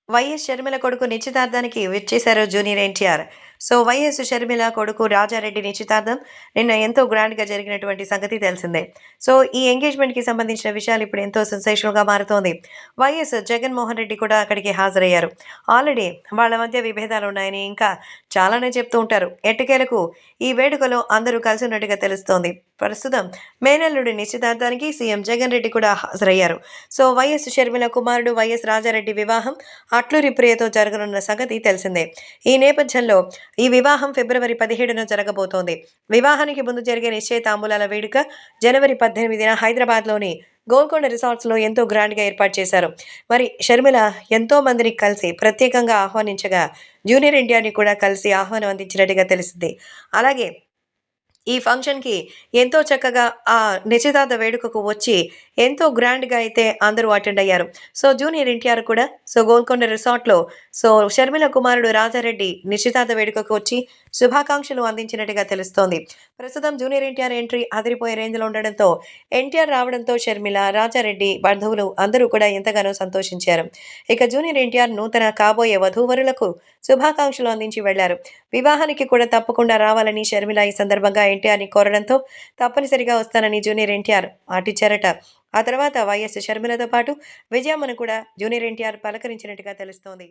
YS Sharmila కొడుకు నిశ్చితార్థానికి విచ్చేశారు junior NTR. So, YS Sharmila కొడుకు రాజారెడ్డి నిశ్చితార్థం నిన్న ఎంతో గ్రాండ్‌గా జరిగినటువంటి సంగతి తెలిసిందే. సో, ఈ ఎంగేజ్‌మెంట్‌కి సంబంధించిన విషయాలు ఇప్పుడు ఎంతో సెన్సేషనల్‌గా మారుతోంది. వైఎస్ జగన్మోహన్ రెడ్డి కూడా అక్కడికి హాజరయ్యారు. ఆల్రెడీ వాళ్ళ మధ్య విభేదాలున్నాయని ఇంకా చాలానే చెప్తూ ఉంటారు. ఎట్టకేలకు ఈ వేడుకలో అందరూ కలిసున్నట్టుగా తెలుస్తోంది. ప్రస్తుతం మేనల్లుడి నిశ్చితార్థానికి సీఎం జగన్ రెడ్డి కూడా హాజరయ్యారు. సో, వైఎస్ షర్మిల కుమారుడు వైఎస్ రాజారెడ్డి వివాహం అట్లూరి ప్రియతో జరగనున్న సంగతి తెలిసిందే. ఈ నేపథ్యంలో ఈ వివాహం ఫిబ్రవరి 17న జరగబోతోంది. వివాహానికి ముందు జరిగే నిశ్చయితాంబూలాల వేడుక జనవరి 18న హైదరాబాద్‌లోని గోల్కొండ రిసార్ట్స్‌లో ఎంతో గ్రాండ్‌గా ఏర్పాటు చేశారు. మరి షర్మిల ఎంతో మందిని కలిసి ప్రత్యేకంగా ఆహ్వానించగా, జూనియర్ ఎన్టీఆర్‌ని కూడా కలిసి ఆహ్వానం అందించినట్టుగా తెలిసింది. అలాగే ఈ ఫంక్షన్‌కి ఎంతో చక్కగా నిశ్చితార్థ వేడుకకు వచ్చి ఎంతో గ్రాండ్‌గా అయితే అందరూ అటెండ్ అయ్యారు. సో, జూనియర్ ఎన్టీఆర్ కూడా గోల్కొండ రిసార్ట్‌లో షర్మిల కుమారుడు రాజారెడ్డి నిశ్చితార్థ వేడుకకు వచ్చి శుభాకాంక్షలు అందించినట్టుగా తెలుస్తోంది. ప్రస్తుతం జూనియర్ ఎన్టీఆర్ ఎంట్రీ అదిరిపోయే రేంజ్‌లో ఉండడంతో ఎన్టీఆర్ రావడంతో షర్మిల, రాజారెడ్డి బంధువులు అందరూ కూడా ఎంతగానో సంతోషించారు. ఇక జూనియర్ ఎన్టీఆర్ నూతన కాబోయే వధూవరులకు శుభాకాంక్షలు అందించి వెళ్లారు. వివాహానికి కూడా తప్పకుండా రావాలని షర్మిల ఈ సందర్భంగా ఎన్టీఆర్‌ని కోరడంతో తప్పనిసరిగా వస్తానని జూనియర్ ఎన్టీఆర్ మాటిచ్చారట. ఆ తర్వాత వైఎస్ షర్మిలతో పాటు విజయమ్మను కూడా జూనియర్ ఎన్టీఆర్ పలకరించినట్టుగా తెలుస్తోంది.